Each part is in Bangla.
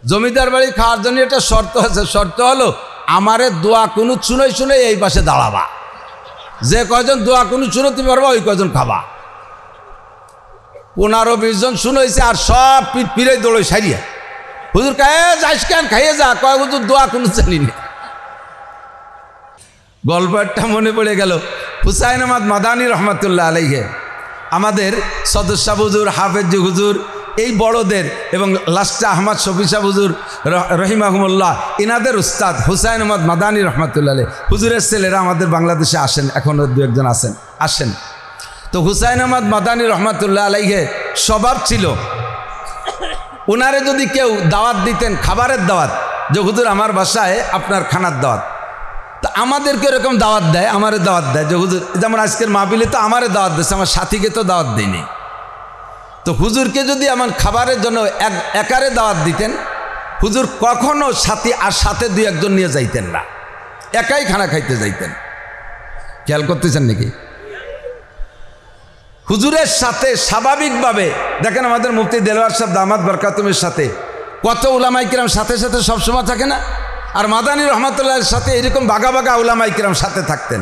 জমিদার বাড়ি খাওয়ার জন্য একটা শর্ত আছে, শর্ত হলো আমারে দোয়া কোনো শুনেই শুনে এই পাশে দাঁড়াবা, যে কয়জন দোয়া কোনো শুনতে পারবা ওই কয়জন খাবা। 15-20 জন শুনেছে আর সব পিঠ পিড়ে দৌড়ে সারিয়া হুজুর খায় যাইস কেন খাইয়ে যা, কয় হুজুর দোয়া কোনো জানি না। গল্প একটা মনে পড়ে গেল, হুসাইন আহমদ মাদানী রহমতুল্লাহ আলাইহে আমাদের সদস্য হুজুর, হাফেজ হুজুর, এই বড়দের এবং লাস্টা আহমদ শফি সাহ হুজুর রহিমাহুমুল্লাহ ইনাদের উস্তাদ হুসাইন আহমদ মাদানী রহমতুল্লাহ আলাইহি হুজুরের ছেলেরা আমাদের বাংলাদেশে আসেন, এখনও 2-1 জন আসেন। তো হুসাইন আহমদ মাদানী রহমতুল্লাহ আলাইহে স্বভাব ছিল ওনারে যদি কেউ দাওয়াত দিতেন, খাবারের দাওয়াত, যে হুজুর আমার বাসায় আপনার খানার দাওয়াত, তো আমাদেরকে এরকম দাওয়াত দেয়, আমারে দাওয়াত দেয় যে হুজুর, যেমন আজকের মাহফিলে তো আমারে দাওয়াত দিচ্ছে, আমার সাথীকে তো দাওয়াত দেয়নি। তো হুজুরকে যদি আমার খাবারের জন্য একারে দাওয়াত দিতেন, হুজুর কখনো সাথী আর সাথে 2-1 জন নিয়ে যাইতেন না, একাই খানা খাইতে যাইতেন। খেয়াল করতেছেন নাকি? হুজুরের সাথে স্বাভাবিকভাবে দেখেন আমাদের মুফতি দেলোয়ার সাহেব দামাত বরকাতুমের সাথে কত উলামায়ে কিরাম সাথে সাথে সবসময় থাকে না, আর মাদানী রহমতুল্লাহর সাথে এরকম বাঘা বাঘা উলামায়ে কিরাম সাথে থাকতেন।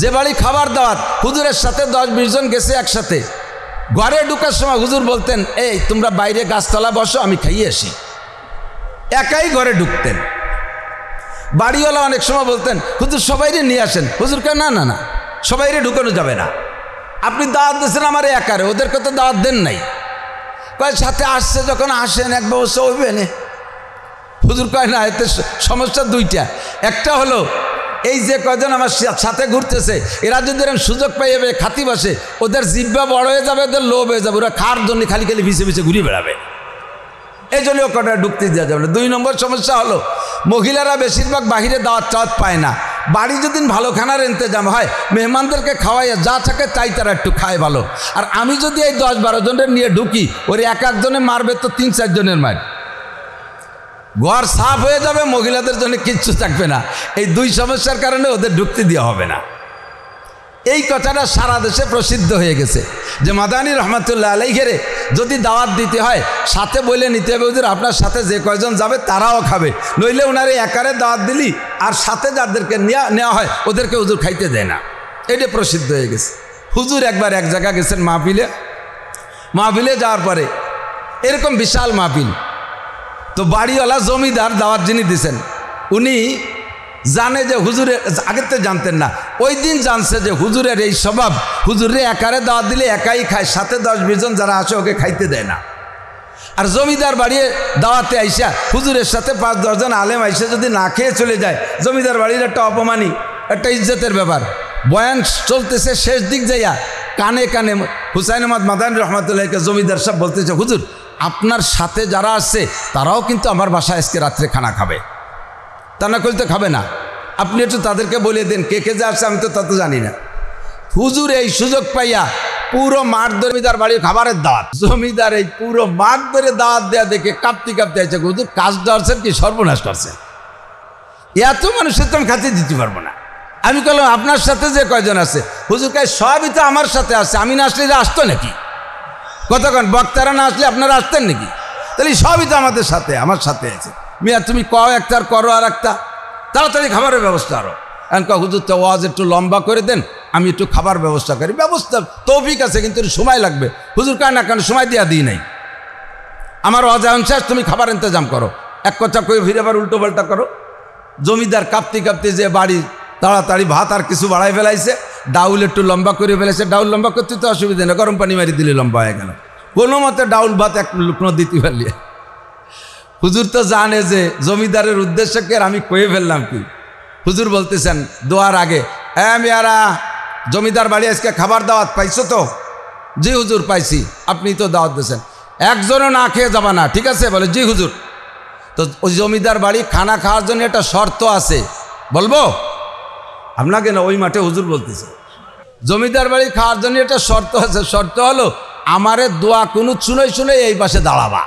যে বাড়ি খাবার দাওয়াত হুজুরের সাথে 10-20 জন গেছে একসাথে, ঘরে ঢুকার সময় হুজুর বলতেন এই তোমরা বাইরে গাছতলা বসো, আমি খাইয়ে আসি, একাই ঘরে ঢুকতেন। বাড়িওয়ালা অনেক সময় বলতেন হুজুর সবাইরে নিয়ে আসেন, হুজুর কে না না না সবাইরে ঢুকানো যাবে না, আপনি দাওয়াত দিয়েছেন আমার একারে, ওদেরকে তো দাওয়াত দেন নাই। কয় সাথে আসছে যখন আসেন এক ব্যবস্থা হইবে না। হুজুর কয় না, এতে সমস্যা 2টা, একটা হলো এই যে কয়জন আমার সাথে ঘুরতেছে এরা যদি এরকম সুযোগ পাইবে খাতি বসে, ওদের জিহ্বা বড় হয়ে যাবে, ওদের লোভ হয়ে যাবে, ওরা খাওয়ার জন্য খালি খালি ভিসে ভিসে ঘুরে বেড়াবে, এই জন্য কটা ঢুকতে দেওয়া যাবে না। 2 নম্বর সমস্যা হলো মহিলারা বেশিরভাগ বাহিরে দাওয়াত টাওয়াত পায় না, বাড়ি যদি ভালো খানার ইন্তজাম হয় মেহমানদেরকে খাওয়াইয়া যা থাকে তাই তারা একটু খায় ভালো। আর আমি যদি এই 10-12 জনের নিয়ে ঢুকি, ওর 1-1 জনে মারবে তো 3-4 জনের মার, ঘর সাফ হয়ে যাবে, মহিলাদের জন্য কিচ্ছু থাকবে না। এই 2 সমস্যার কারণে ওদের ঢুকতে দেওয়া হবে না। এই কথাটা সারা দেশে প্রসিদ্ধ হয়ে গেছে যে মাদানী রহমতুল্লাহ আলাইহিরে যদি দাওয়াত দিতে হয় সাথে বলে নিতে হবে হুজুর আপনার সাথে যে কয়জন যাবে তারাও খাবে, নইলে ওনারে একারে দাওয়াত দিলি আর সাথে যাদেরকে নেওয়া হয় ওদেরকে হুজুর খাইতে দেয় না। এটা প্রসিদ্ধ হয়ে গেছে। হুজুর একবার এক জায়গা গেছেন মাহফিলে যাওয়ার পরে এরকম বিশাল মাহফিল, তো বাড়িওয়ালা জমিদার দাওয়াত যিনি দিছেন উনি জানে যে হুজুরের, আগের তো জানতেন না, ওই দিন জানছে যে হুজুরের এই স্বভাব, হুজুরে একারে দাওয়াত দিলে একাই খায়, সাথে 10-20 জন যারা আসে ওকে খাইতে দেয় না। আর জমিদার বাড়ি দাওয়াতে আইসা হুজুরের সাথে 5-10 জন আলেম আইসা যদি না খেয়ে চলে যায়, জমিদার বাড়ির একটা অপমানী, একটা ইজ্জতের ব্যাপার। বয়ান চলতেছে, শেষ দিক যাইয়া কানে কানে হুসাইন আহমদ মাদানী রহমতুল্লাহকে জমিদার সাহেব বলতেছে হুজুর আপনার সাথে যারা আসছে তারাও কিন্তু আমার বাসায় আজকে রাত্রে খানা খাবে, তা না করলে তো খাবে না, আপনি একটু তাদেরকে বলে দেন কে কে যে আসছে, আমি তো তত জানি না। হুজুর এই সুযোগ পাইয়া পুরো মাঠ ধরে জমিদার বাড়ির খাবারের দাওয়াত, জমিদার এই পুরো মাঠ ধরে দাওয়াত দেওয়া দেখে কাঁপতে কাঁপতে আছে, হুজুর কাজ ধরছেন কি সর্বনাশ করছেন, এত মানুষের তো আমি খাতে দিতে পারবো না। আমি বললাম আপনার সাথে যে কয়জন আছে, হুজুর কাজ সবই তো আমার সাথে আছে, আমি না আসলে আসতো নাকি, কতক্ষণ বক্তারা না আসলে আপনারা আসতেন নাকি, তাহলে সবই তো আমাদের সাথে, আমার সাথে আছে। মিয়া তুমি কও একটা আর করো আর একটা, তাড়াতাড়ি খাবারের ব্যবস্থা আরো। এখন হুজুর তো ওয়াজ একটু লম্বা করে দেন, আমি একটু খাবার ব্যবস্থা করি, ব্যবস্থা তৌফিক আছে কিন্তু সময় লাগবে। হুজুর কায় না কেন সময় দেওয়া দিই নাই, আমার ওয়াজ এখন শেষ, তুমি খাবার ইন্তজাম করো। এক কথা কয়ে ফিরে আবার উল্টো পাল্টা করো। জমিদার কাঁপতে কাঁপতে যে বাড়ি তাড়াতাড়ি ভাত আর কিছু বাড়াই ফেলাইছে, ডাউল একটু লম্বা করে ফেলেছে, ডাউল লম্বা করতে তো অসুবিধা নেই, গরম পানি মারি দিলে লম্বা হয়ে গেল, কোনো মতে ডাউল ভাত এক লুকনো দিতে পারলি। হুজুর তো জানে যে জমিদারের উদ্দেশ্যকে আমি কয়ে ফেললাম কি। হুজুর বলতেছেন দোয়ার আগে, হ্যাঁ মেয়ারা জমিদার বাড়ি আজকে খাবার দাওয়াত পাইছো তো? জি হুজুর পাইছি, আপনি তো দাওয়াত দিয়েছেন, একজনও না খেয়ে যাবা না, ঠিক আছে? বলে জি হুজুর। তো ওই জমিদার বাড়ি খানা খাওয়ার জন্য একটা শর্ত আছে, বলবো আপনাকে না? ওই মাঠে হুজুর বলতেছে জমিদার বাড়ি খাওয়ার জন্য একটা শর্ত আছে, শর্ত হলো আমারে দোয়া কোনো শুনে এই পাশে দাঁড়াবা,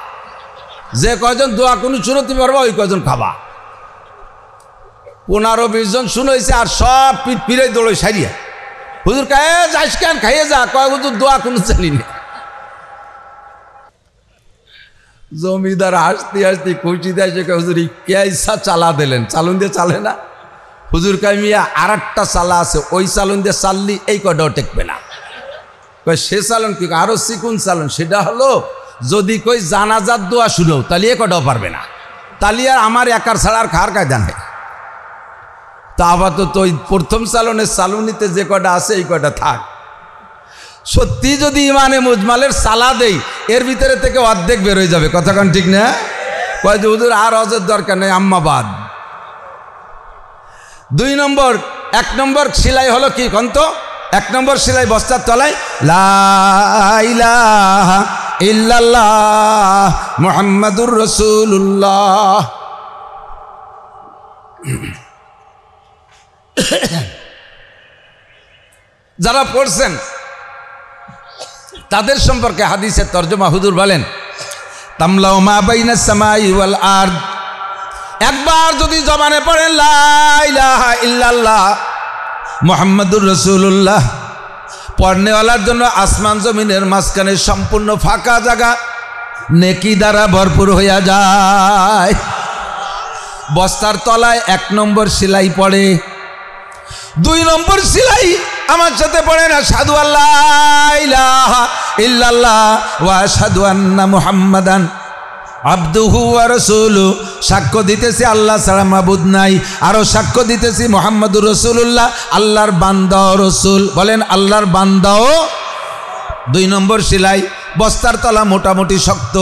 যে কয়জন দোয়া কোনো শুনতে পারবা ওই কয়জন খাবা। 15-20 জন শুনেছে আর সব পিঠ পিড়ে দৌড়ে সারিয়া হুজুর খায় যাইস কেন খাইয়ে যা, কয় হুজুর দোয়া কোনো জানি না। জমিদার হাসতে হাসতে খুশিতে এসে হুজুর কেসা চালা দিলেন, চালুন দিয়ে চালে না। হুজুর কামিয়া আর একটা চালা আছে, ওই চালুন দিয়ে চাললি এই কটাও টেকবে না। সে চালন কি আরো চিকুন চালন, সেটা হলো যদি কই জানাজার দোয়া শুনো তাহলে এ কটাও পারবে না, তাহলে আর আমার একার ছাড়া আর খার কায়দা নেই। তা আপাতত ওই প্রথম চালনের চালুনিতে যে কটা আছে এই কটা থাক। সত্যি যদি ইমানে মুজমালের সালা দেই এর ভিতরে থেকে অর্ধেক বের হয়ে যাবে, কথা কান ঠিক না? কয় যে হুজুর আর হজের দরকার নেই, আম্মাবাদ। 2 নম্বর 1 নম্বর সেলাই হলো কি কন্ত? 1 নম্বর সেলাই বস্তার তলায় লা ইলাহা ইল্লাল্লাহ মুহাম্মাদুর রাসূলুল্লাহ। যারা পড়ছেন তাদের সম্পর্কে হাদিসের তর্জমা হুজুর বলেন তামলাউ মা বাইনাস সামাই ওয়াল আরদ, একবার যদি জবানে পড়েন লা ইলাহা ইল্লাল্লাহ মুহাম্মাদুর রাসূলুল্লাহ, পড়নেওয়ালার জন্য আসমান জমিনের মাঝখানে সম্পূর্ণ ফাঁকা জায়গা নেকি দ্বারা ভরপুর হইয়া যায়। বস্তার তলায় 1 নম্বর সেলাই পড়ে। 2 নম্বর সেলাই আমার সাথে পড়েন আশহাদু আল্লা ইলাহা ইল্লাল্লাহ ওয়া আশহাদু আন্না মুহাম্মাদান আবদুহু ওয়া রাসূলুহু, সাক্ষ্য দিতেছি আল্লাহ ছাড়া মাবুদ নাই, আরো সাক্ষ্য দিতেছি মুহাম্মাদুর রাসূলুল্লাহ আল্লাহর বান্দা ও রাসূল। বলেন আল্লাহর বান্দা ও। 2 নম্বর সেলাই বস্তার তলা মোটামুটি শক্ত।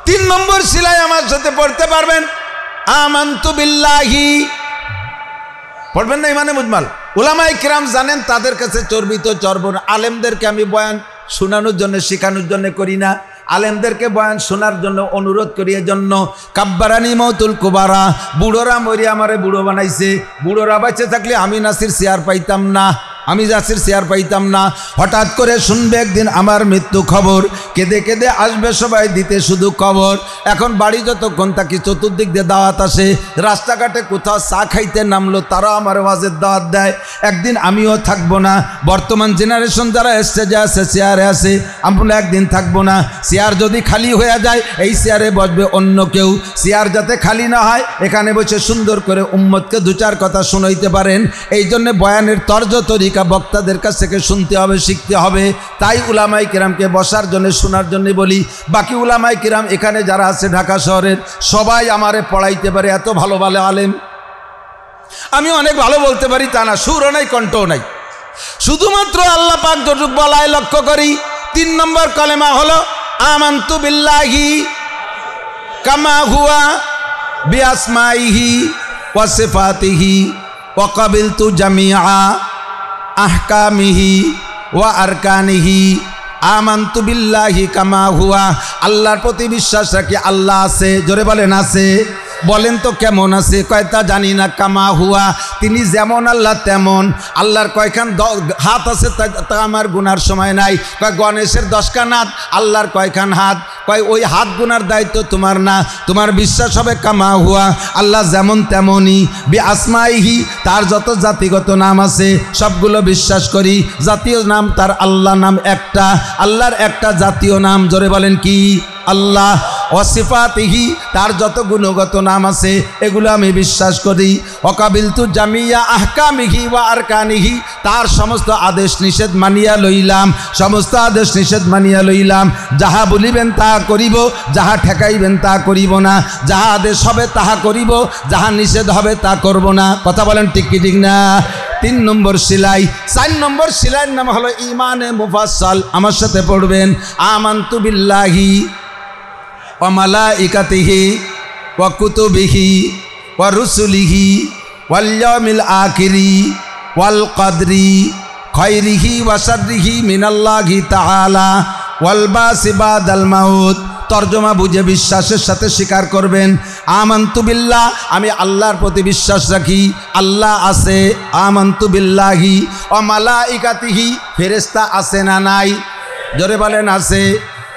3 নম্বর সেলাই আমার সাথে পড়তে পারবেন আমানতু বিল্লাহি, পড়বেন না ইমানে মুজমাল। উলামায়ে কিরাম জানেন তাদের কাছে চর্বিত চর্বণ। আলেমদেরকে আমি বয়ান শোনানোর জন্য শেখানোর জন্য করি না, আলেমদেরকে বয়ান শোনার জন্য অনুরোধ করি। এজন্য কাব্বারানি মৌতুল কুবারা, বুড়োরা মরি আমারে বুড়ো বানাইছে। বুড়োরা বাঁচে থাকলে আমি নাসির চেয়ার পাইতাম না, আমি নাসির চেয়ার পাইতাম না। হঠাৎ করে শুনবে একদিন আমার মৃত্যু খবর, কেঁদে কেঁদে আসবে সবাই দিতে শুধু খবর। এখন বাড়ি যতক্ষণ থাকি চতুর্দিক দিয়ে দাওয়াত আসে, রাস্তাঘাটে কোথাও চা খাইতে নামলো তারা আমার ওয়াজের দাওয়াত দেয়। একদিন আমিও থাকবো না। বর্তমান জেনারেশন যারা স্টেজে আছে চেয়ারে আছে, আমরা একদিন থাকবো না। চেয়ার যদি খালি হয়ে যায় এই চেয়ারে বসবে অন্য কেউ। চেয়ার যাতে খালি না হয় এখানে বসে সুন্দর করে উম্মতকে 2-4 কথা শোনাইতে পারেন। এই জন্য বয়ানের তর্জ তরিকা বক্তাদের কাছ থেকে শুনতে হবে, শিখতে হবে। তাই উলামায়ে কিরামকে বসার জন্য শোনার জন্য বলি। বাকি উলামায়ে কিরাম এখানে যারা আছে ঢাকা শহরের সবাই আমারে পড়াইতে পারে, এত ভালো ভালো আলেম। আমি অনেক ভালো বলতে পারি তা না, সুরও নাই কণ্ঠও নাই, শুধুমাত্র আল্লাহ পাক যতটুকু বলায় লক্ষ্য করি। 3 নম্বর কলেমা হলো আমানতু বিল্লাহি কামা হুয়া বিআসমাইহি ওয়া সিফাতিহি ওয়া কাবিলতু জামিআ আহকামিহি ওয়া আরকানিহি। আমানতু বিল্লাহি কামা হুয়া, আল্লাহর প্রতি বিশ্বাস রাখি আল্লাহ আছে। জোরে বলেন আছে। বলেন তো কেমন আছে? কয়টা জানি না। কামা হুয়া, তিনি যেমন আল্লাহ তেমন। আল্লাহর কয়খান হাত আছে তা আমার গুনার সময় নাই। কয় গণেশের 10খান হাত, আল্লাহর কয়খান হাত? কয় ওই হাত গুনার দায়িত্ব তোমার না, তোমার বিশ্বাস হবে কামা হুয়া, আল্লাহ যেমন তেমনই। বি আসমাইহি, তার যত জাতিগত নাম আছে সবগুলো বিশ্বাস করি। জাতীয় নাম তার আল্লাহ নাম একটা, আল্লাহর একটা জাতীয় নাম। জোরে বলেন কি? আল্লাহ। ওয়াসিফাতিহি, তার যত গুণগত নাম আছে এগুলো আমি বিশ্বাস করি। ওয়াকাবিলতু জামিয়া আহকামিহি ওয়া আরকানিহি, তার সমস্ত আদেশ নিষেধ মানিয়া লইলাম, সমস্ত আদেশ নিষেধ মানিয়া লইলাম। যাহা বলিবেন তাহা করিব, যাহা ঠেকাইবেন তা করিব না। যাহা আদেশ হবে তাহা করিব, যাহা নিষেধ হবে তা করব না। কথা বলেন ঠিক কি ঠিক না? 3 নম্বর সেলাই। 4 নম্বর সেলাইয়ের নাম হলো ইমানে মুফাসসাল। আমার সাথে পড়বেন আমানতু বিল্লাহি ওয়া মালাইকাতিহি ওয়া কুতুবিহি ওয়া রুসুলিহি ওয়াল ইয়াউমিল আখিরি ওয়াল কদরি খায়রিহি ওয়া শাররিহি মিনাল্লাহি তাআলা ওয়াল বাসি বাদাল মাউত। তর্জমা বুঝে বিশ্বাসের সাথে স্বীকার করবেন আমানতু বিল্লাহ, আমি আল্লাহর প্রতি বিশ্বাস রাখি, আল্লাহ আছে। আমানতু বিল্লাহি ওয়া মালাইকাতিহি, ফেরেশতা আছে না নাই? জোরে বলেন আছে।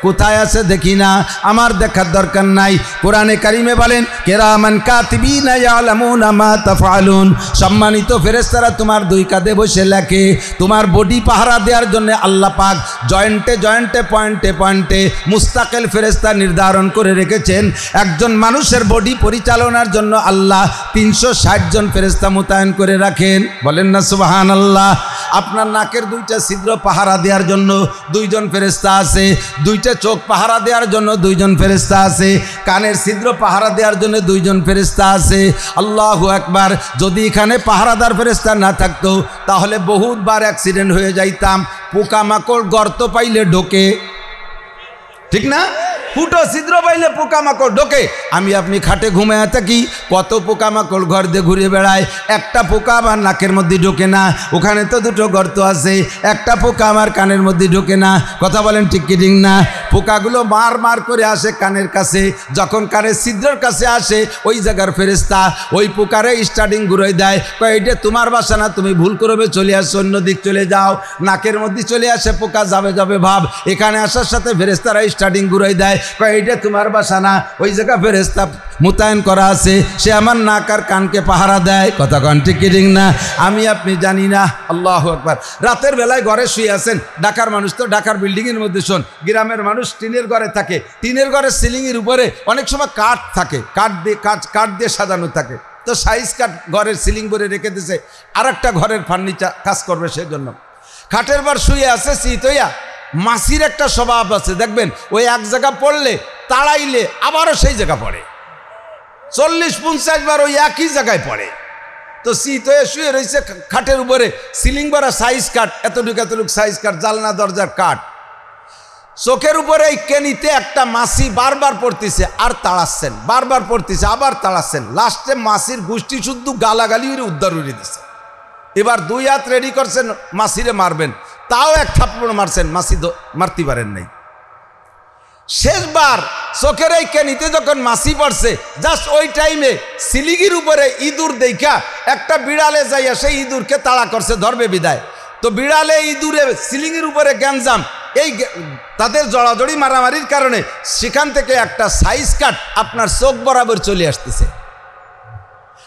কোথায় আছে দেখি না, আমার দেখার দরকার নাই। কোরআনে কারিমে বলেন কিরামান কাতিবিনা ইয়ালামুনা মা তাফআলুন, সম্মানিত ফেরেশতারা তোমার দুই কাঁধে বসে লেখে। তোমার বডি পাহারা দেওয়ার জন্য আল্লাহ পাক জয়েন্টে জয়েন্টে পয়েন্টে পয়েন্টে মুস্তাকিল ফেরেশতা নির্ধারণ করে রেখেছেন। একজন মানুষের বডি পরিচালনার জন্য আল্লাহ 360 জন ফেরেশতা মোতায়েন করে রাখেন। বলেন না সুবহানাল্লাহ। আপনার নাকের দুইটা ছিদ্র পাহারা দেওয়ার জন্য 2 জন ফেরেশতা আছে, দুইটা চোখ পাহারা দেওয়ার জন্য 2 জন ফেরেশতা আছে, কানের ছিদ্র পাহারা দেওয়ার জন্য 2 জন ফেরেশতা আছে। আল্লাহু আকবার। যদি এখানে পাহারাদার ফেরেশতা না থাকতো তাহলে বহুতবার অ্যাক্সিডেন্ট হয়ে যাইতাম। পোকামাকড় গর্ত পাইলে ঢোকে, ঠিক না? ফুটো ছিদ্র পাইলে পোকামাকড় ঢোকে। আমি আপনি খাটে ঘুমায় থাকি, কত পোকামাকড় ঘর দিয়ে ঘুরে বেড়ায়। একটা পোকা আমার নাকের মধ্যে ঢোকে না, ওখানে তো 2টো গর্ত আছে। একটা পোকা আমার কানের মধ্যে ঢোকে না। কথা বলেন ঠিক কি ঠিক না? পোকাগুলো মার মার করে আসে কানের কাছে, যখন কানের ছিদ্রের কাছে আসে ওই জায়গার ফেরেশতা ওই পোকারে স্টার্টিং ঘুরাই দেয়, কয় এটা তোমার বাসা না, তুমি ভুল করবে, চলে আসো, অন্য দিক চলে যাও। নাকের মধ্যে চলে আসে পোকা, যাবে যাবে ভাব, এখানে আসার সাথে ফেরেশতারা স্টার্টিং ঘুরাই দেয়, কয় এটা তোমার বাসা না, ওই জায়গা ফেরেশতা মোতায়েন করা আছে, সে আমার নাক আর কানকে পাহারা দেয়। কথা কন ঠিক কি ঠিক না? আমি আপনি জানি না। আল্লাহু আকবার। রাতের বেলায় ঘরে শুয়ে আছেন, ঢাকার মানুষ তো ঢাকার বিল্ডিংয়ের মধ্যে শোন, গ্রামের মানুষ টিনের ঘরে থাকে। টিনের ঘরের সিলিংয়ের উপরে অনেক সময় কাঠ থাকে, কাঠ দিয়ে সাজানো থাকে, তো সাইজ কাঠ ঘরের সিলিং করে রেখে দিয়েছে, আর একটা ঘরের ফার্নিচার কাজ করবে সেজন্য। খাটের বার শুয়ে আছে শীত হইয়া। মাছির একটা স্বভাব আছে, দেখবেন ওই এক জায়গা পড়লে তাড়াইলে আবারও সেই জায়গা পড়ে, 40-50 বার ওই একই জায়গায় পড়ে। তো শীত হয়ে শুয়ে রয়েছে খাটের উপরে, সিলিং করা সাইজ কাঠ, এতটুকু এতটুকু সাইজ কাঠ, জালনা দরজার কাঠ। চোখের উপরে এই কেনিতে একটা মাছি বারবার পড়তেছে আর তাড়াচ্ছেন, বারবার পড়তেছে আবার তাড়াচ্ছেন। লাস্টে মাছির গোষ্ঠী শুদ্ধ গালাগালি উদ্ধার উড়িয়ে দিচ্ছে। এবার 2 হাত রেডি করছেন মাছিরে মারবেন, তাও এক থাপ্পড় মারছেন, মাছি মারতে পারেন নাই। শেষবার চোখের এই কেনিতে যখন মাছি পড়ছে, জাস্ট ওই টাইমে সিলিগির উপরে ইঁদুর দেখা একটা বিড়ালে যাইয়া সেই ইঁদুরকে তাড়া করছে, ধরবে বিদায়। তো বিড়ালে ইঁদুরে সিলিংয়ের উপরে গ্যাঞ্জাম, এই তাদের জড়াজড়ি মারামারির কারণে সেখান থেকে একটা সাইজ কাট আপনার চোখ বরাবর চলে আসতেছে।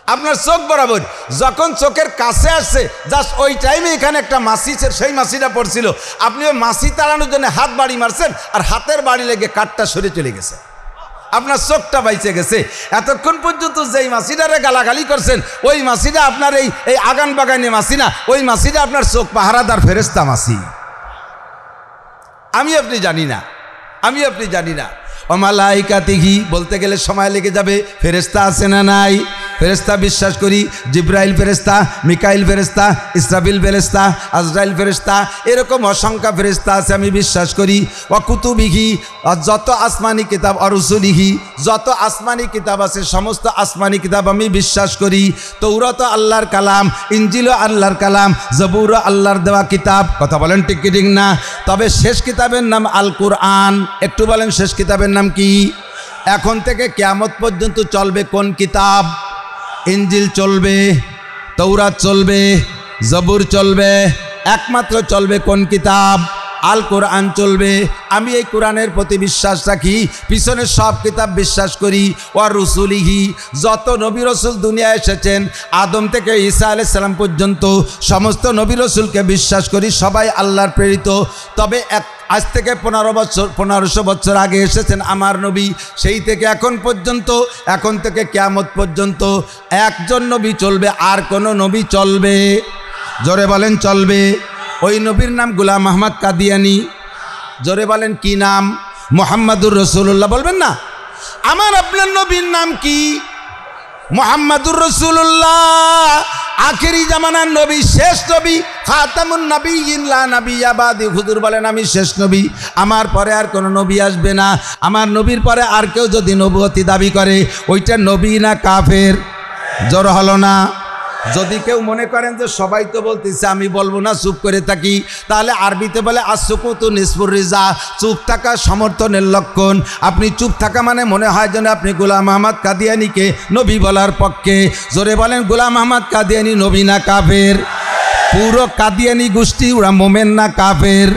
আপনার চোখ বরাবর যখন চোখের কাছে আসছে, জাস্ট ওই টাইমে এখানে একটা মাছি, সেই মাছিটা পড়ছিল, আপনি ওই মাছি তাড়ানোর জন্য হাত বাড়ি মারছেন, আর হাতের বাড়ি লেগে কাঠটা সরে চলে গেছে, আপনার চোখটা বাইচে গেছে। এতক্ষণ পর্যন্ত যেই মাছিটারে গালাগালি করছেন, ওই মাছিটা আপনার এই আগান বাগানে মাছি না, ওই মাছিটা আপনার চোখ পাহারাদার ফেরেশতা মাছি। আমি আপনি জানি না, আমি আপনি জানি না। ওমালাইকাতিহি বলতে গেলে সময় লেগে যাবে। ফেরেশতা আছে না নাই? ফেরেশতা বিশ্বাস করি। জিব্রাইল ফেরেশতা, মিকাইল ফেরেশতা, ইসরাফিল ফেরেশতা, আজরাইল ফেরেশতা, এরকম অসংখ্য ফেরেশতা আছে, আমি বিশ্বাস করি। ওয়া কুতুবিহি, যত আসমানি কিতাব, অরসুলিহি, যত আসমানি কিতাব আছে সমস্ত আসমানি কিতাব আমি বিশ্বাস করি। তৌরাত আল্লাহর কালাম, ইনজিল আল্লাহর কালাম, জবুর আল্লাহর দেওয়া কিতাব। কথা বলেন ঠিক কি ঠিক না? তবে শেষ কিতাবের নাম আল কুরআন। একটু বলেন শেষ কিতাবের নাম কি? এখন থেকে কিয়ামত পর্যন্ত চলবে কোন কিতাব? ইনজিল চলবে, তৌরাত চলবে, জবুর চলবে, একমাত্র চলবে কোন কিতাব? আল কোরআন চলবে। আমি এই কোরআনের প্রতি বিশ্বাস রাখি, পিছনের সব কিতাব বিশ্বাস করি। ওয়া রসুলিহি, যত নবী রসুল দুনিয়ায় এসেছেন আদম থেকে ঈসা আলাইহিস সালাম পর্যন্ত সমস্ত নবী রসুলকে বিশ্বাস করি, সবাই আল্লাহর প্রেরিত। তবে আজ থেকে 1500 বছর আগে এসেছেন আমার নবী, সেই থেকে এখন পর্যন্ত, এখন থেকে কিয়ামত পর্যন্ত একজন নবী চলবে, আর কোনো নবী চলবে? জোরে বলেন চলবে। ওই নবীর নাম গোলাম আহমদ কাদিয়ানি। জোরে বলেন কি নাম? মুহাম্মাদুর রাসূলুল্লাহ। বলবেন না? আমার আপনার নবীর নাম কি? মুহাম্মাদুর রাসূলুল্লাহ, আখেরি জামানার নবী, শেষ নবী, খাতামুন নবিয়্যিন লা নাবিয়্যা বাদি। হুজুর বলেন আমি শেষ নবী, আমার পরে আর কোনো নবী আসবে না। আমার নবীর পরে আর কেউ যদি নবুয়তি দাবি করে, ওইটা নবী না কাফের? জোর হলো না? যদি কেউ মনে করেন যে সবাই তো বলতেছে আমি বলবো না, চুপ করে থাকি, তাহলে আরবিতে বলে আসসুকুতু নিসফুর রিজা, চুপ থাকা সমর্থনের লক্ষণ। আপনি চুপ থাকা মানে মনে হয় যেন আপনি গোলাম আহমদ কাদিয়ানিকে নবী বলার পক্ষে। জোরে বলেন গোলাম আহমদ কাদিয়ানি নবী না কাফের? পুরো কাদিয়ানি গোষ্ঠী ওরা মোমেন না কাফের?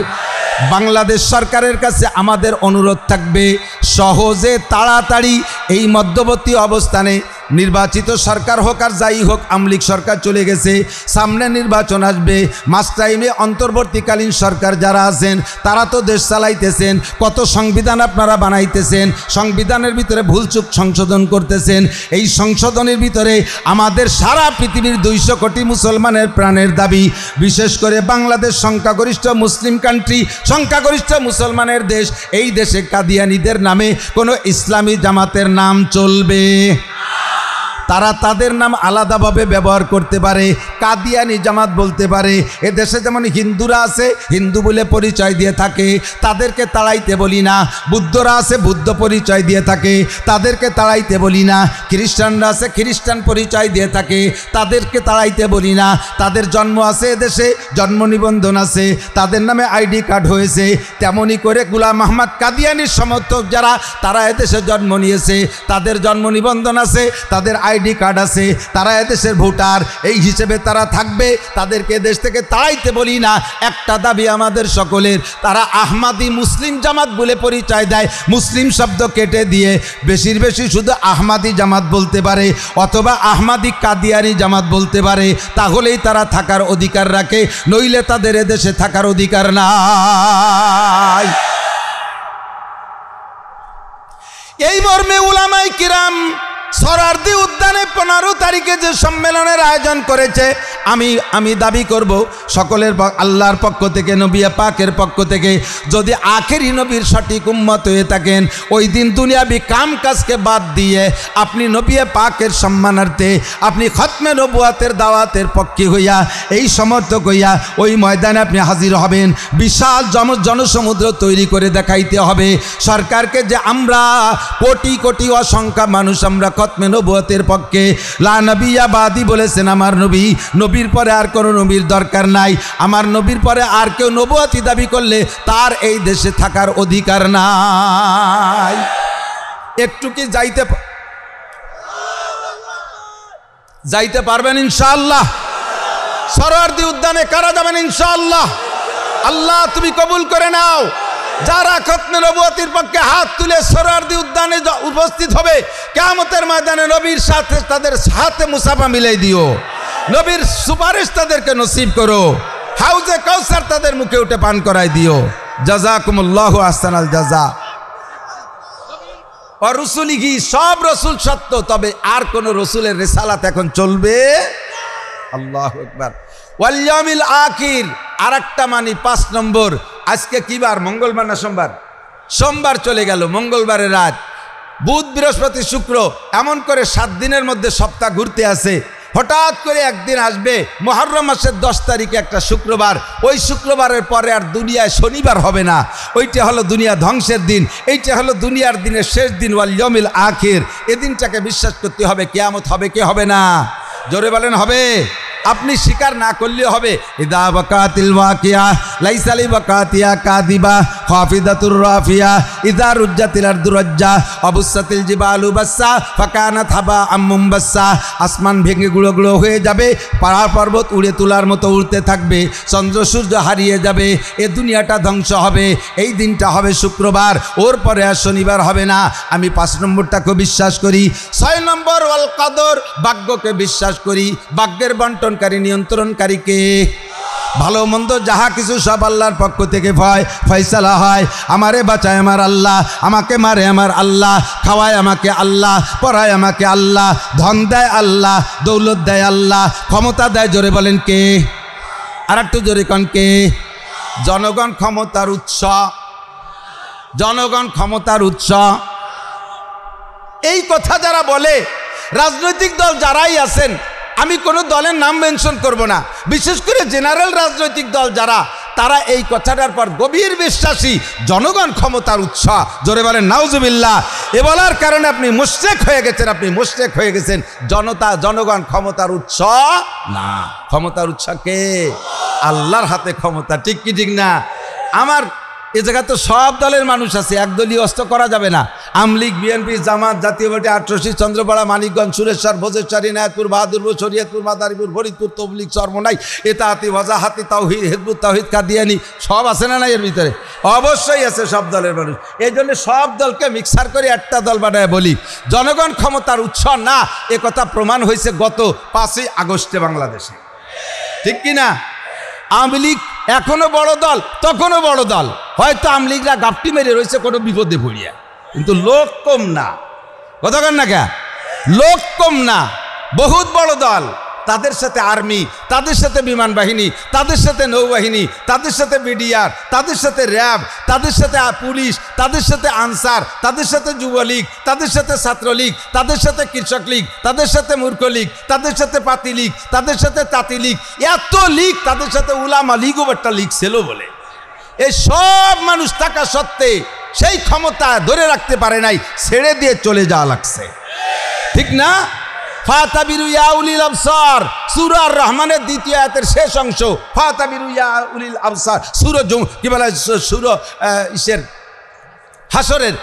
বাংলাদেশ সরকারের কাছে আমাদের অনুরোধ থাকবে, সহজে তাড়াতাড়ি এই মধ্যবর্তী অবস্থানে নির্বাচিত সরকার হোক আর যাই হোক, আমলিক সরকার চলে গেছে, সামনে নির্বাচন আসবে, মাস টাইমে অন্তর্বর্তীকালীন সরকার যারা আছেন তারা তো দেশ চালাইতেছেন, কত সংবিধান আপনারা বানাইতেছেন, সংবিধানের ভিতরে ভুলচুক সংশোধন করতেছেন। এই সংশোধনের ভিতরে আমাদের সারা পৃথিবীর 200 কোটি মুসলমানের প্রাণের দাবি, বিশেষ করে বাংলাদেশ সংখ্যাগরিষ্ঠ মুসলিম কান্ট্রি, সংখ্যাগরিষ্ঠ মুসলমানের দেশ, এই দেশে কাদিয়ানীদের নামে কোনো ইসলামী জামাতের নাম চলবে? তারা তাদের নাম আলাদাভাবে ব্যবহার করতে পারে, কাদিয়ানি জামাত বলতে পারে। এদেশে যেমন হিন্দুরা আছে, হিন্দু বলে পরিচয় দিয়ে থাকে, তাদেরকে তাড়াইতে বলি না। বুদ্ধরা আছে, বুদ্ধ পরিচয় দিয়ে থাকে, তাদেরকে তাড়াইতে বলি না। খ্রিস্টানরা আছে, খ্রিস্টান পরিচয় দিয়ে থাকে, তাদেরকে তাড়াইতে বলি না। তাদের জন্ম আছে এদেশে, জন্ম নিবন্ধন আছে, তাদের নামে আইডি কার্ড হয়েছে। তেমনি করে গোলাম আহমদ কাদিয়ানির সমর্থক যারা, তারা এদেশে জন্ম নিয়েছে, তাদের জন্ম নিবন্ধন আছে, তাদের আইডি কার্ড আছে, তারা এদেশের ভোটার, এই হিসেবে তারা থাকবে। তাদেরকে দেশ থেকে তাড়াইতে বলি না। একটা দাবি আমাদের সকলের, তারা আহমাদি মুসলিম জামাত বলে পরিচয় দেয়, মুসলিম শব্দ কেটে দিয়ে বেশির বেশি শুধু আহমাদি জামাত বলতে পারে অথবা আহমাদি কাদিয়ানি জামাত বলতে পারে, তাহলেই তারা থাকার অধিকার রাখে, নইলে তাদের এদেশে থাকার অধিকার নাই। এই মর্মে উলামায়ে কিরাম সরারদি উদ্যানে 15 তারিখে যে সম্মেলনের আয়োজন করেছে, আমি দাবি করব সকলের আল্লাহর পক্ষ থেকে, নবী পাকের পক্ষ থেকে, যদি আখেরি নবীর সঠিক উম্মত হয়ে থাকেন, ওই দিন দুনিয়াবি কাম কাজকে বাদ দিয়ে আপনি নবী পাকের সম্মানার্থে আপনি খতমে নবুয়াতের দাওয়াতের পক্ষে হইয়া, এই সমর্থক হইয়া ওই ময়দানে আপনি হাজির হবেন। বিশাল জনসমুদ্র তৈরি করে দেখাইতে হবে সরকারকে যে আমরা কোটি কোটি অসংখ্য মানুষ আমরা খতমে নবুয়াতের পক্ষে। লা নবিয়্যা বাদি বলেছেন আমার নবী, নবীর পরে আর কোনো নবীর দরকার নাই। আমার নবীর পরে আর কেউ নবুয়াতি দাবি করলে তার এই দেশে থাকার অধিকার নাই। একটু কি যাইতে পারবেন ইনশাআল্লাহ? সরওয়ার্দী উদ্যানে কারা যাবেন ইনশাআল্লাহ? আল্লাহ তুমি কবুল করে নাও। যারা খতমে নবুয়তির পক্ষে হাত তুলে সরওয়ার্দী উদ্যানে উপস্থিত হবে, কিয়ামতের ময়দানে নবীর সাথে তাদের হাতে মুসাফা মিলাই দিও, নবীর সুপারিশ তাদেরকে নসিব করো, হাউজে কাউসার তাদের মুখে উঠে পান করাই দিও। জাযাকুমুল্লাহু আহসানাল জাযা। আর রসুলিহি, সব রসুল সত্য, তবে আর কোন রসুলের রিসালাত এখন চলবে। আল্লাহু আকবার। ওয়াল ইয়াউমিল আখির, আরেকটা মানি 5 নম্বর। আজকে কি বার? মঙ্গলবার না সোমবার? সোমবার চলে গেল, মঙ্গলবারের রাত, বুধ বৃহস্পতি শুক্র, এমন করে 7 দিনের মধ্যে সপ্তাহ ঘুরতে আছে। হঠাৎ করে একদিন আসবে মুহররম মাসের 10 তারিখে একটা শুক্রবার, ওই শুক্রবারের পরে আর দুনিয়ায় শনিবার হবে না, ওইটা হলো দুনিয়া ধ্বংসের দিন, এইটা হলো দুনিয়ার দিনের শেষ দিন, ওয়াল ইয়াউমিল আখির। এদিনটাকে বিশ্বাস করতে হবে, কিয়ামত হবে কি হবে না? জোরে বলেন হবে। আপনি স্বীকার না করলেও হবে। ইদা ওয়াকাতিল ওয়াকিয়া লাইসা লিওয়াকাতিয়া কাযিবা খাফিদাতুর রাফিয়া ইদা রুজ্জাতিল আরদু রাজ্জা অবুসাতিল জিবালু বাসসা ফাকানাত হাবাআম মুমবাসসা। আসমান ভেঙে গুঁড়ো গুঁড়ো হয়ে যাবে, পাহাড় পর্বত উড়ে তোলার মতো উড়তে থাকবে, চন্দ্র সূর্য হারিয়ে যাবে, এ দুনিয়াটা ধ্বংস হবে। এই দিনটা হবে শুক্রবার, ওর পরে আর শনিবার হবে না। আমি 5 নম্বরটাকে বিশ্বাস করি। 6 নম্বর ওয়াল কদর, ভাগ্যকে বিশ্বাস করি। ভাগ্যের বন্টনকারী, নিয়ন্ত্রণকারীকে। ভালো মন্দ যাহা কিছু সব আল্লাহর পক্ষ থেকে ফয়সালা হয়। আমারে বাঁচায় আমার আল্লাহ, আমাকে মারে আমার আল্লাহ, খাওয়ায় আমাকে আল্লাহ, পড়ায় আমাকে আল্লাহ, ধন দেয় আল্লাহ, দৌলত দেয় আল্লাহ, ক্ষমতা দেয়, জোরে বলেন কে? আর একটু জোরে কন কে? জনগণ ক্ষমতার উৎস, জনগণ ক্ষমতার উৎস। এই কথা যারা বলে, রাজনৈতিক দল যারাই আছেন, আমি কোনো দলের নাম মেনশন করব না, বিশেষ করে জেনারেল রাজনৈতিক দল যারা, তারা এই কথাটার পর গভীর বিশ্বাসী, জনগণ ক্ষমতার উৎস। জোরে বলেন নাউজুবিল্লাহ। এ বলার কারণে আপনি মুশরিক হয়ে গেছেন, আপনি মুশরিক হয়ে গেছেন। জনগণ ক্ষমতার উৎস না, ক্ষমতার উৎস কে? আল্লাহর হাতে ক্ষমতা, ঠিক কি ঠিক না? আমার এ জায়গায় তো সব দলের মানুষ আছে, একদলীয় অস্ত্র করা যাবে না। আমলিগ, বিএনপি, জামাত, জাতীয় পার্টি, আটরশি, চন্দ্রপাড়া, মানিকগঞ্জ, সুরেশ্বর, ভোজেশ্বর, ইনায়তপুর, বাহাদুরপুর, শরীয়তপুর, মাদারীপুর, ফরিদপুর, তবলিগ, চরমোনাই, এতাহাতি, ওয়াজাহাতি, তাওহীদ, হিজবুত তাওহীদ, কাদিয়ানি, সব আছে না এর ভিতরে? অবশ্যই আছে সব দলের মানুষ। এই জন্য সব দলকে মিক্সার করে একটা দল বানায় বলি, জনগণ ক্ষমতার উৎস না, এ কথা প্রমাণ হয়েছে গত 5ই আগস্টে বাংলাদেশে, ঠিক কিনা? আওয়ামী লীগ এখনো বড় দল, তখনও বড় দল, হয়তো আওয়ামী লীগরা গাপটি মেরে রয়েছে কোনো বিপদে পড়িয়া, কিন্তু লোক কম না। কতক্ষণ না কে লোক কম না, বহুত বড় দল। তাদের সাথে আর্মি, তাদের সাথে বিমান বাহিনী, তাদের সাথে নৌবাহিনী, তাদের সাথে বিডিআর, তাদের সাথে র্যাব, তাদের সাথে পুলিশ, তাদের সাথে আনসার, তাদের সাথে যুবলীগ, তাদের সাথে ছাত্রলীগ, তাদের সাথে কৃষক লীগ, তাদের সাথে মূর্খ লীগ, তাদের সাথে পাতি লীগ, তাদের সাথে তাঁতি লীগ, এত লীগ, তাদের সাথে উলামা লীগও একটা লীগ ছিল বলে। এই সব মানুষ থাকা সত্ত্বে সেই ক্ষমতা ধরে রাখতে পারে নাই, ছেড়ে দিয়ে চলে যাওয়া লাগছে, ঠিক না? ফাতাবিরু ইয়া উলিল আবসার, সূরা আর রহমানের দ্বিতীয় আয়াতের শেষ অংশ। ফাতাবিরু ইয়া উলিল আবসার, সূরা কি বলে, সূরা হাসরের,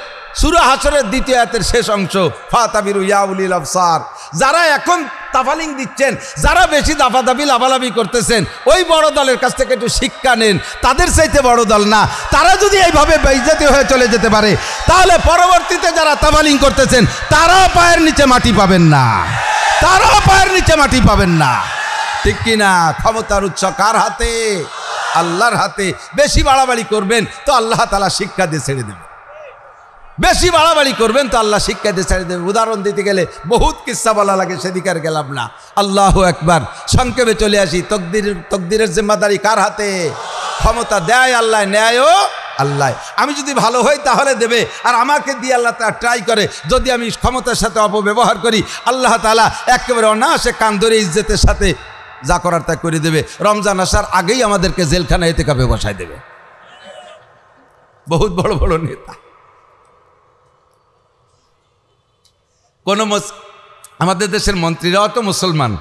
সূরা হাসরের দ্বিতীয় আয়াতের শেষ অংশ। ফাতাবিরু ইয়া উলিল আবসার। যারা এখন তাফালিং দিচ্ছেন, যারা বেশি দাফাদাফি লাফালাফি করতেছেন, ওই বড় দলের কাছ থেকে একটু শিক্ষা নেন। তাদের চাইতে বড় দল না, তারা যদি এইভাবে বেইজ্জতি হয়ে চলে যেতে পারে, তাহলে পরবর্তীতে যারা তাফালিং করতেছেন তারাও পায়ের নিচে মাটি পাবেন না, তারাও পায়ের নিচে মাটি পাবেন না, ঠিক কিনা? ক্ষমতার উৎস কার হাতে? আল্লাহর হাতে। বেশি বাড়াবাড়ি করবেন তো আল্লাহ তাআলা শিক্ষা দিয়ে ছেড়ে দেবে, বেশি বাড়াবাড়ি করবেন তো আল্লাহ শিক্ষা দিয়ে ছেড়ে দেবে। উদাহরণ দিতে গেলে বহুত কিস্সা বলা লাগে, সেদিকে আর গেলাম না। আল্লাহু আকবার। সংক্ষেপে চলে আসি, তকদিরের জিম্মাদারি কার হাতে? ক্ষমতা দেয় আল্লাহ, ন্যায়ও আল্লাহ। আমি যদি ভালো হই তাহলে দেবে, আর আমাকে দিয়ে আল্লাহ তা ট্রাই করে। যদি আমি ক্ষমতার সাথে অপব্যবহার করি, আল্লাহ তাআলা একেবারে অনায়াসে কান ধরে ইজ্জতের সাথে যা করার তা করে দেবে। রমজান আসার আগেই আমাদেরকে জেলখানায় ইতিকাফে বসায় দেবে। বহুত বড় বড় নেতা। কোন আমাদের দেশের মন্ত্রীরাও তো মুসলমান,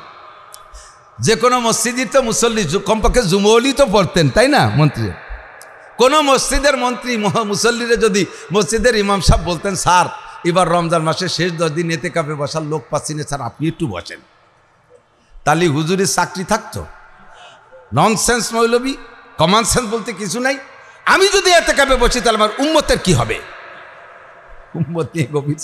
যে কোনো মসজিদই তো মুসল্লি, কমপক্ষে জুমলি তো পড়তেন, তাই না? মন্ত্রী, কোনো মসজিদের মন্ত্রী মুসল্লিরা যদি মসজিদের ইমাম সাহেব বলতেন, স্যার এবার রমজান মাসের শেষ 10 দিন ইতিকাফে বসার লোক পাচ্ছি না, স্যার আপনি একটু বসেন, তাহলে হুজুরের চাকরি থাকতো? ননসেন্স মৌলবি, কমন সেন্স বলতে কিছু নাই। আমি যদি ইতিকাফে বসি তাহলে আমার উম্মতের কি হবে? উম্মত নিয়ে গভীর,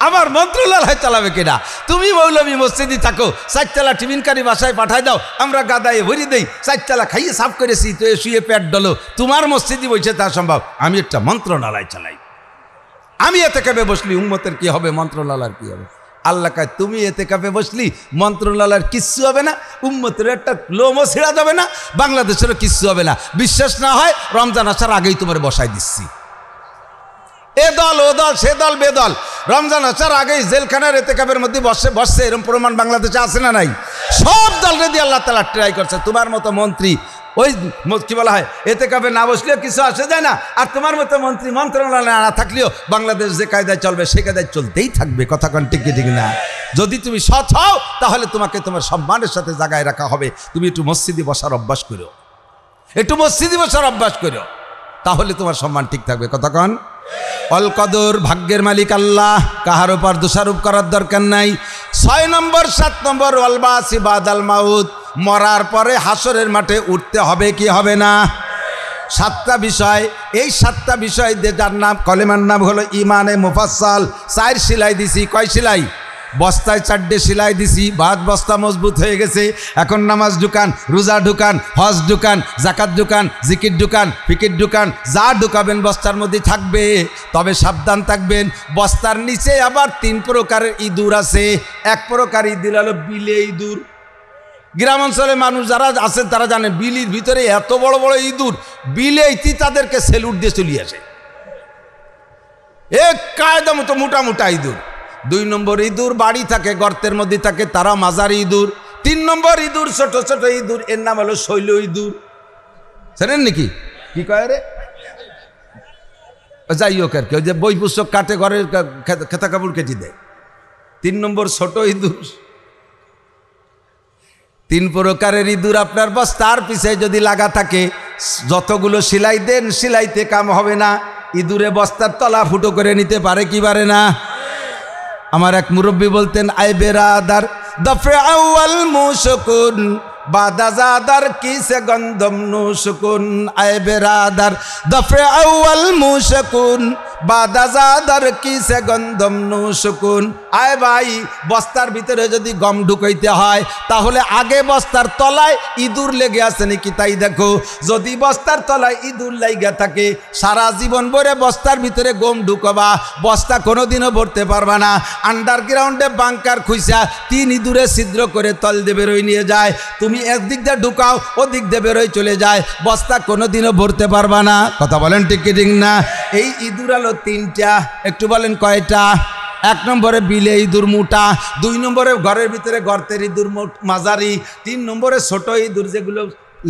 আমার মন্ত্রণালয় চালাবে কিনা? তুমি মৌলবী মসজিদে থাকো, 4 চালা টিফিনকারী বাসায় পাঠায় দাও, আমরা গাদায় ভরি দেই, 4 চালা খাইয়ে সাফ করেছি, তো শুয়ে পেট ডলো, তোমার মসজিদে বসে তা সম্ভব? আমি একটা মন্ত্রণালয় চালাই, আমি ইতিকাফে বসলি উম্মতের কি হবে, মন্ত্রণালয়ের কি হবে? আল্লাহ কয় তুমি ইতিকাফে বসলি মন্ত্রণালয়ের কিচ্ছু হবে না, উম্মতের একটা লোমও ছিঁড়া যাবে না, বাংলাদেশেরও কিচ্ছু হবে না। বিশ্বাস না হয় রমজান আসার আগেই তোমার বসাই দিচ্ছি। এ দল ও দল, সে দল বেদল, রমজান আসার আগেই জেলখানার ইতিকাফের মধ্যে বসছে, এরকম প্রমাণ বাংলাদেশে আছে না নাই? সব দলরে দিয়ে আল্লাহ তাআলা ট্রাই করছে। তোমার মতো মন্ত্রী ওই কি বলা হয়, ইতিকাফে না বসলেও কিছু আসে যায় না, আর তোমার মতো মন্ত্রী মন্ত্রণালয়ে না থাকলেও বাংলাদেশ যে কায়দায় চলবে সে কায়দায় চলতেই থাকবে। কথা কোন ঠিক ঠিক না? যদি তুমি সৎ হও তাহলে তোমাকে তোমার সম্মানের সাথে জায়গায় রাখা হবে। তুমি একটু মসজিদে বসার অভ্যাস করো, একটু মসজিদে বসার অভ্যাস করো, তাহলে তোমার সম্মান ঠিক থাকবে। কথা কন। অল কদর, ভাগ্যের মালিক আল্লাহ, কাহার উপর দোষারোপ করার দরকার নাই। 6 নম্বর 7 নম্বর ওয়াল বাসি বাদাল মাউত, মরার পরে হাসরের মাঠে উঠতে হবে কি হবে না? 7টা বিষয়। এই 7টা বিষয় যার নাম, কলেমার নাম হলো ইমানে মুফাসসাল। 4 সেলাই দিছি। কয় সেলাই? বস্তায় 4টে সেলাই দিছি, বাদ বস্তা মজবুত হয়ে গেছে। এখন নামাজ ঢুকান, রোজা ঢুকান, হজ ঢুকান, জাকাত ঢুকান, জিকির ঢুকান, ফিকির ঢুকান, যা ঢুকাবেন বস্তার মধ্যে থাকবে। তবে সাবধান থাকবেন, বস্তার নিচে আবার 3 প্রকারের ইঁদুর আছে। 1 প্রকার ইঁদুর হলো বিলে ইঁদুর। গ্রাম অঞ্চলে মানুষ যারা আছেন তারা জানেন, বিলির ভিতরে এত বড় বড় ইঁদুর, বিলেইতি তাদেরকে সেলুট দিয়ে চলে আসে, এক কায়দা মতো মোটা মোটা ইঁদুর। 2 নম্বর ইঁদুর বাড়ি থাকে, গর্তের মধ্যে থাকে, তারা মাঝারি ইঁদুর। 3 নম্বর ইঁদুর ছোট ছোট ইঁদুর, এর নাম হলো শৈল ইঁদুর। জানেন নাকি কি কয় রে? যাই হোক আর কি, ওই যে বই পুস্তক কাটে, ঘরের খেতা কাপড় কেটে দেয়। 3 নম্বর ছোট ইঁদুর। 3 প্রকারের ইঁদুর আপনার বস্তার পিছে যদি লাগা থাকে যতগুলো সেলাই দেন সেলাইতে কাম হবে না, ইঁদুরে বস্তার তলা ফুটো করে নিতে পারে কি পারে না? আমার এক মুরব্বী বলতেন, আই বেরাদার দফে আউয়াল মুশকুন বাদাজাদার কিসে গন্ধম নুশকুন, আয় বেরাদার দফে আউয়াল মুশকুন বাদাজাদার কিসে গন্ধম নুশকুন। আয় ভাই, বস্তার ভিতরে যদি গম ঢুকাইতে হয় তাহলে আগে বস্তার তলায় ইঁদুর লেগে আছে নাকি তাই দেখো। যদি বস্তার তলায় ইঁদুর লাইগা থাকে, সারা জীবন ভরে বস্তার ভিতরে গম ঢুকবা, বস্তা কোনোদিনও ভরতে পারবা না। আন্ডারগ্রাউন্ডে বাংকার খুঁজা 3 ইঁদুরে ছিদ্র করে তল দিয়ে বেরোয় নিয়ে যায়, তুমি একদিক দিয়ে ঢুকাও ওদিক দিয়ে বেরোয় চলে যায়, বস্তা কোনোদিনও ভরতে পারবা না। কথা বলেন ঠিক কি ঠিক না? এই ইঁদুর হলো 3টা, একটু বলেন কয়টা? 1 নম্বরে বিলে ইঁদুর মোটা, 2 নম্বরে ঘরের ভিতরে গর্তের ইঁদুর মাঝারি, 3 নম্বরে ছোট ইঁদুর যেগুলো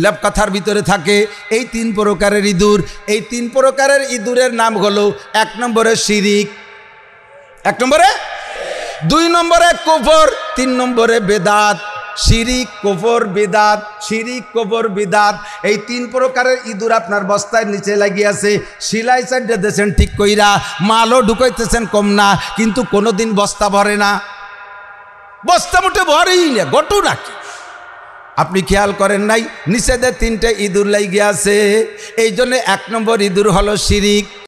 লেপকাথার ভিতরে থাকে। এই 3 প্রকারের ইঁদুর। এই 3 প্রকারের ইঁদুরের নাম হলো 1 নম্বরে শিরিক, 1 নম্বরে, 2 নম্বরে কুফর, 3 নম্বরে বেদাত। শিরিক, কুফর, বিদাত, শিরিক, কুফর, বিদাত, এই 3 প্রকারের ইঁদুর আপনার বস্তায় নিচে লাগিয়েছে। সিলাই সাইডে দিয়েছেন ঠিক কইরা, মালও ঢুকাইতেছেন কম না, কিন্তু কোনোদিন বস্তা ভরে না, বস্তা মুঠে ভরেই না, গটু রাখি। আপনি খেয়াল করেন নাই নিচে দিয়ে 3টে ইঁদুর লাগিয়ে আছে। এই জন্য 1 নম্বর ইঁদুর হলো শিরিক।